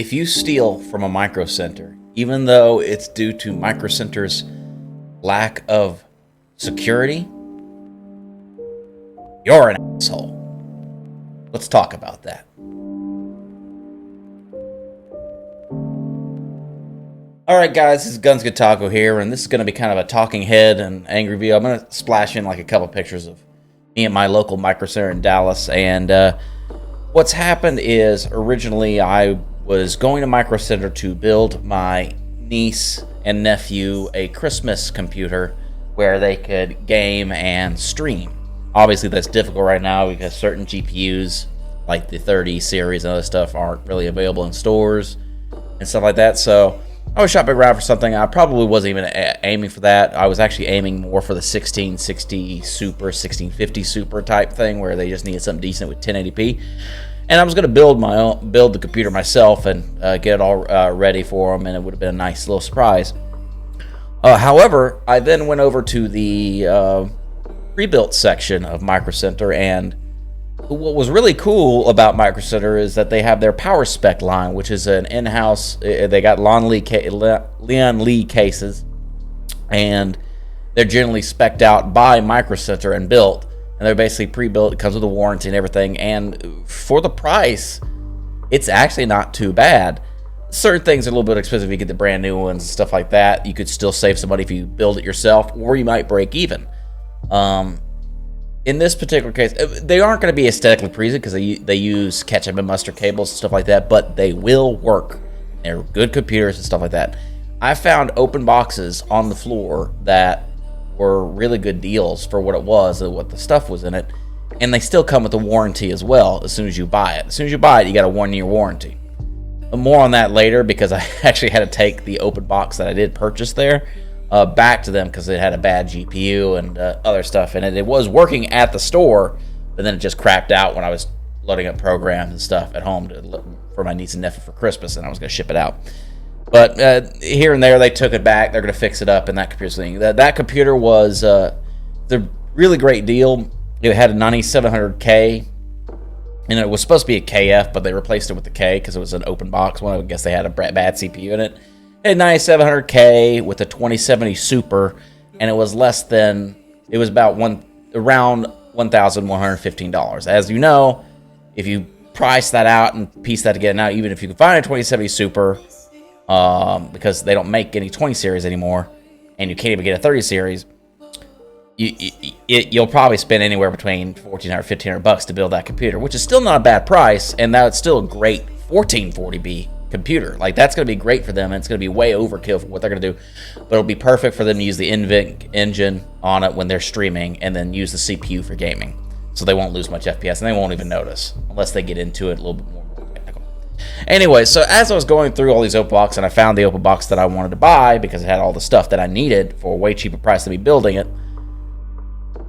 if you steal from a Microcenter, even though it's due to Microcenter's lack of security, you're an asshole. Let's talk about that. Alright guys, this is Guns Good Taco here, and this is going to be kind of a talking head and angry video. I'm going to splash in like a couple pictures of me at my local Microcenter in Dallas, and what's happened is originally I was going to Microcenter to build my niece and nephew a Christmas computer where they could game and stream. Obviously that's difficult right now because certain GPUs like the 30 series and other stuff aren't really available in stores and stuff like that, so I was shopping around for something. I probably wasn't even aiming for that. I was actually aiming more for the 1660 Super, 1650 Super type thing where they just needed something decent with 1080p. And I was going to build the computer myself and get it all ready for them, and it would have been a nice little surprise. However, I then went over to the pre-built section of Microcenter, and what was really cool about Microcenter is that they have their PowerSpec line, which is an in-house. They got Leon Lee cases, and they're generally spec'd out by Microcenter and built, and they're basically pre-built. It comes with a warranty and everything, and for the price, it's actually not too bad. Certain things are a little bit expensive. You get the brand new ones and stuff like that. You could still save some money if you build it yourself, or you might break even. In this particular case, they aren't going to be aesthetically pleasing because they use ketchup and mustard cables and stuff like that, but they will work. They're good computers and stuff like that. I found open boxes on the floor that were really good deals for what it was and what the stuff was in it, and they still come with a warranty as well as soon as you buy it. As soon as you buy it, you got a 1-year warranty. More on that later because I actually had to take the open box that I did purchase there back to them because it had a bad GPU and other stuff in it. It was working at the store, but then it just crapped out when I was loading up programs and stuff at home for my niece and nephew for Christmas, and I was going to ship it out. But here and there, they took it back. They're going to fix it up in that computer thing. That computer was the really great deal. It had a 9700K, and it was supposed to be a KF, but they replaced it with the K because it was an open box one. I guess they had a bad CPU in it. A 9700K with a 2070 Super, and it was about around $1,115. As you know, if you price that out and piece that together now, even if you can find a 2070 Super, because they don't make any 20 series anymore, and you can't even get a 30 series, you'll probably spend anywhere between $1,400 and $1,500 to build that computer, which is still not a bad price, and that's still a great 1440B computer. Like, that's going to be great for them, and it's going to be way overkill for what they're going to do, but it'll be perfect for them to use the NVIC engine on it when they're streaming, and then use the CPU for gaming, so they won't lose much FPS, and they won't even notice unless they get into it a little bit more technical. Anyway, so as I was going through all these open boxes, and I found the open box that I wanted to buy because it had all the stuff that I needed for a way cheaper price than me building it,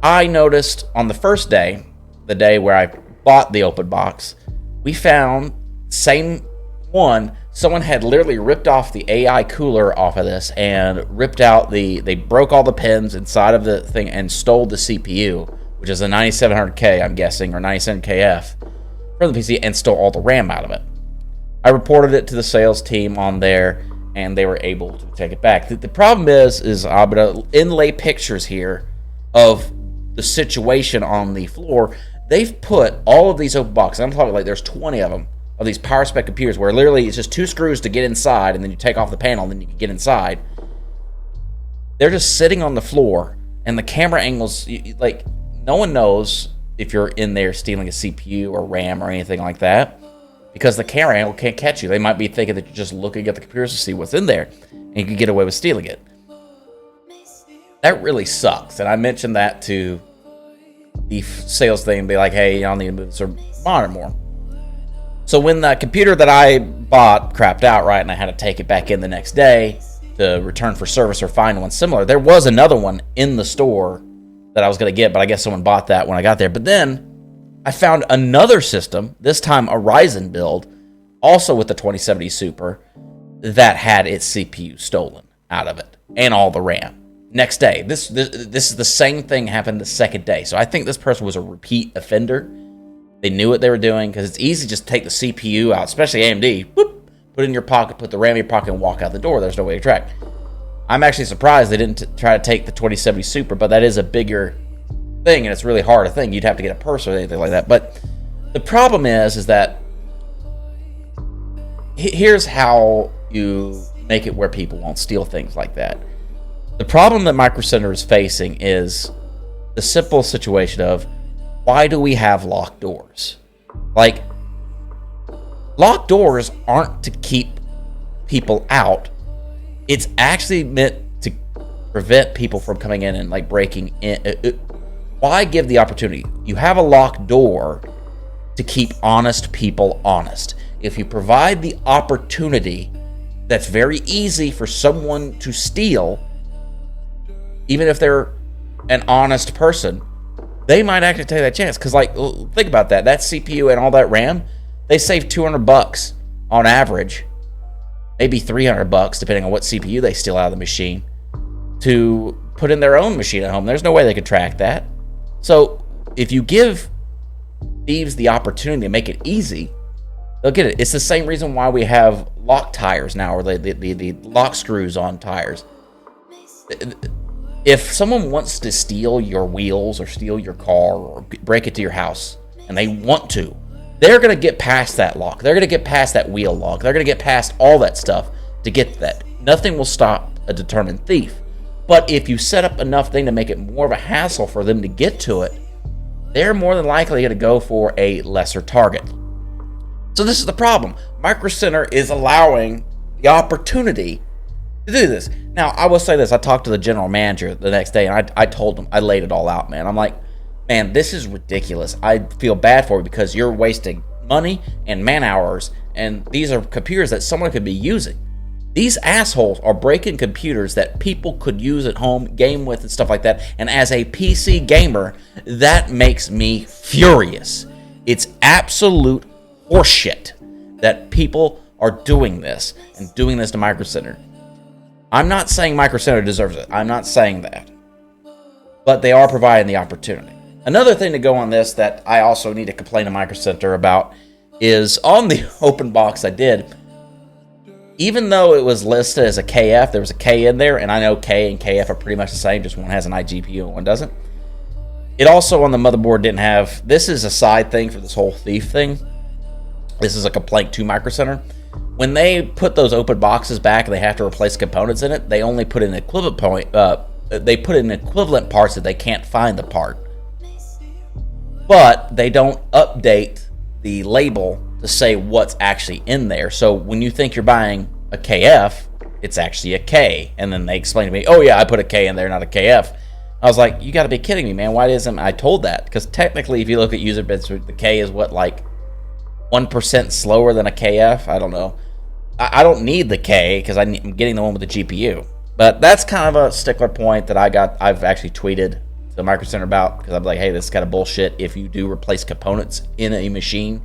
I noticed on the first day, the day where I bought the open box, we found same one, someone had literally ripped off the AI cooler off of this and ripped out they broke all the pins inside of the thing and stole the CPU, which is a 9700K, I'm guessing, or 97KF from the PC, and stole all the RAM out of it. I reported it to the sales team on there, and they were able to take it back. The problem is I'm going to inlay pictures here of the situation on the floor. They've put all of these open boxes, I'm talking like there's 20 of them, of these PowerSpec computers where literally it's just 2 screws to get inside, and then you take off the panel and then you can get inside. They're just sitting on the floor, and the camera angles, like, no one knows if you're in there stealing a CPU or RAM or anything like that because the camera angle can't catch you. They might be thinking that you're just looking at the computers to see what's in there, and you can get away with stealing it. That really sucks, and I mentioned that to the sales thing and be like, hey, y'all need to move this monitor more. So when the computer that I bought crapped out, right, and I had to take it back in the next day to return for service or find one similar, there was another one in the store that I was going to get, but I guess someone bought that when I got there. But then I found another system, this time a Ryzen build, also with the 2070 Super, that had its CPU stolen out of it and all the RAM. Next day, this is the same thing happened the second day. So I think this person was a repeat offender. They knew what they were doing because it's easy to just take the CPU out, especially AMD, whoop, put it in your pocket, put the RAM in your pocket, and walk out the door. There's no way to track. I'm actually surprised they didn't try to take the 2070 Super, but that is a bigger thing, and it's really hard a thing. You'd have to get a purse or anything like that. But the problem is that here's how you make it where people won't steal things like that. The problem that Microcenter is facing is the simple situation of, why do we have locked doors? Like, locked doors aren't to keep people out. It's actually meant to prevent people from coming in and like breaking in. Why give the opportunity? You have a locked door to keep honest people honest. If you provide the opportunity, that's very easy for someone to steal, even if they're an honest person, they might actually take that chance. Because, like, think about that. That CPU and all that RAM, they save $200 on average, maybe $300, depending on what CPU they steal out of the machine, to put in their own machine at home. There's no way they could track that. So if you give thieves the opportunity to make it easy, they'll get it. It's the same reason why we have lock tires now, or the lock screws on tires. If someone wants to steal your wheels or steal your car or break it to your house, and they want to, they're going to get past that lock. They're going to get past that wheel lock. They're going to get past all that stuff to get that. Nothing will stop a determined thief. But if you set up enough thing to make it more of a hassle for them to get to it, they're more than likely going to go for a lesser target. So this is the problem. Microcenter is allowing the opportunity to do this. Now, I will say this. I talked to the general manager the next day, and I told him, I laid it all out, man. I'm like, man, this is ridiculous. I feel bad for you because you're wasting money and man hours, and these are computers that someone could be using. These assholes are breaking computers that people could use at home, game with, and stuff like that. And as a PC gamer, that makes me furious. It's absolute horseshit that people are doing this and doing this to Microcenter. I'm not saying Microcenter deserves it. I'm not saying that. But they are providing the opportunity. Another thing to go on this that I also need to complain to Microcenter about is on the open box I did, even though it was listed as a KF, there was a K in there, and I know K and KF are pretty much the same, just one has an iGPU and one doesn't. It also on the motherboard didn't have, this is a side thing for this whole thief thing. This is a complaint to Microcenter. When they put those open boxes back and they have to replace components in it, they only put in equivalent they put in equivalent parts that they can't find the part. But they don't update the label to say what's actually in there. So when you think you're buying a KF, it's actually a K. And then they explain to me, oh yeah, I put a K in there, not a KF. I was like, you gotta be kidding me, man. Why isn't I told that? Because technically, if you look at user bits, the K is what, like 1% slower than a KF? I don't know. I don't need the K because I'm getting the one with the GPU. But that's kind of a stickler point that I've actually tweeted to Microcenter about, because I'm like, hey, this is kind of bullshit. If you do replace components in a machine,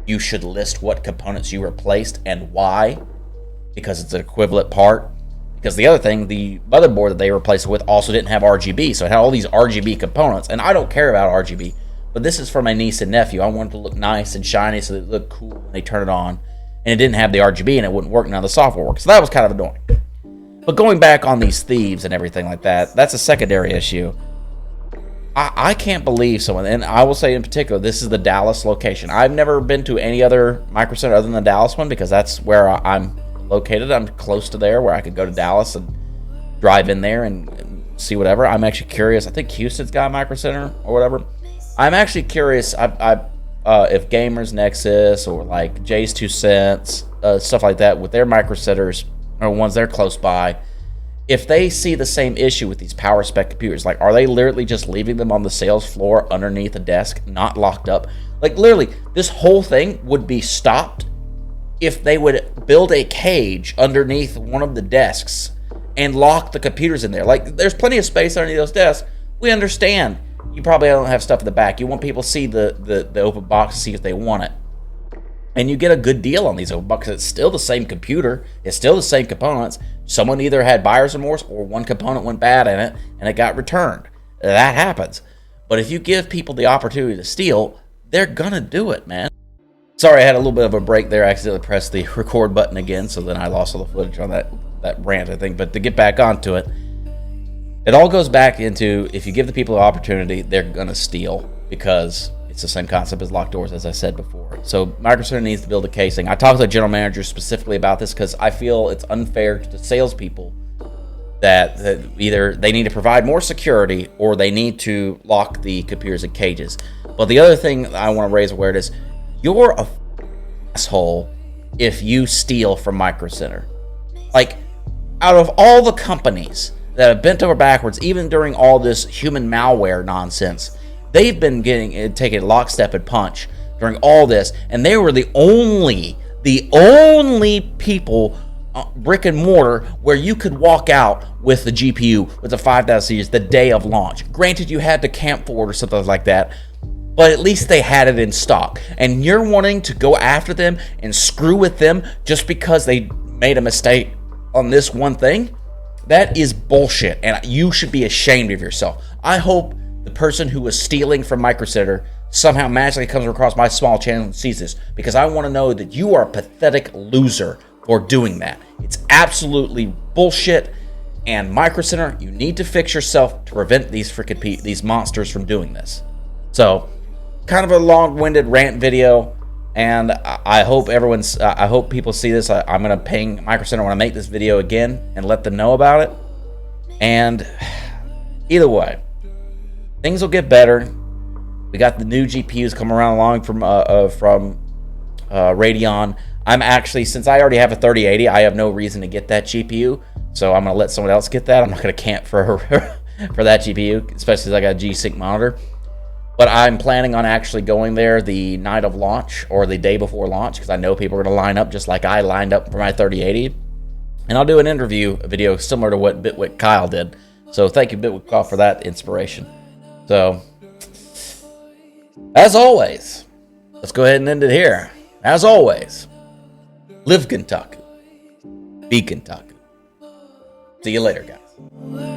you should list what components you replaced and why, because it's an equivalent part. Because the other thing, the motherboard that they replaced it with also didn't have RGB, so it had all these RGB components, and I don't care about RGB, but this is for my niece and nephew. I wanted it to look nice and shiny so that it looked cool when they turn it on, and it didn't have the RGB and it wouldn't work, none of the software worked, so that was kind of annoying. But going back on these thieves and everything like that, that's a secondary issue. I can't believe someone, and I will say in particular, this is the Dallas location. I've never been to any other Microcenter other than the Dallas one, because that's where I'm located. I'm close to there, where I could go to Dallas and drive in there and see whatever. I'm actually curious. I think Houston's got a Microcenter or whatever. I'm actually curious if Gamers Nexus or like Jay's 2 Cents, stuff like that, with their Microcenters or ones they're close by, if they see the same issue with these PowerSpec computers. Like, are they literally just leaving them on the sales floor underneath a desk, not locked up? Like, literally, this whole thing would be stopped if they would build a cage underneath one of the desks and lock the computers in there. Like, there's plenty of space underneath those desks. We understand you probably don't have stuff in the back. You want people to see the open box to see if they want it. And you get a good deal on these open boxes. It's still the same computer. It's still the same components. Someone either had buyer's remorse or one component went bad in it and it got returned. That happens. But if you give people the opportunity to steal, they're going to do it, man. Sorry, I had a little bit of a break there. I accidentally pressed the record button again, so then I lost all the footage on that rant, I think. But to get back onto it, it all goes back into, if you give the people an opportunity, they're going to steal, because it's the same concept as locked doors, as I said before. So Microcenter needs to build a casing. I talked to the general manager specifically about this because I feel it's unfair to salespeople that either they need to provide more security or they need to lock the computers in cages. But the other thing I want to raise awareness, you're a asshole if you steal from Microcenter. Like, out of all the companies that have bent over backwards, even during all this human malware nonsense, they've been taking lockstep and punch during all this, and they were the only people, brick and mortar, where you could walk out with the GPU with the 5,000 series the day of launch. Granted, you had to camp for it or something like that, but at least they had it in stock. And you're wanting to go after them and screw with them just because they made a mistake on this one thing? That is bullshit, and you should be ashamed of yourself. I hope the person who was stealing from Microcenter somehow magically comes across my small channel and sees this, because I want to know that you are a pathetic loser for doing that. It's absolutely bullshit, and Microcenter, you need to fix yourself to prevent these freaking these monsters from doing this. So, kind of a long-winded rant video, and I hope I hope people see this. I'm gonna ping Microcenter when I make this video again and let them know about it. And either way, things will get better. We got the new GPUs coming around along from Radeon. I'm actually, since I already have a 3080, I have no reason to get that GPU, so I'm gonna let someone else get that. I'm not gonna camp for for that GPU, especially since I got a G-Sync monitor. But I'm planning on actually going there the night of launch or the day before launch, because I know people are going to line up just like I lined up for my 3080. And I'll do an interview video similar to what Bitwit Kyle did. So thank you, Bitwit Kyle, for that inspiration. So, as always, let's go ahead and end it here. As always, live Kentucky. Be Kentucky. See you later, guys.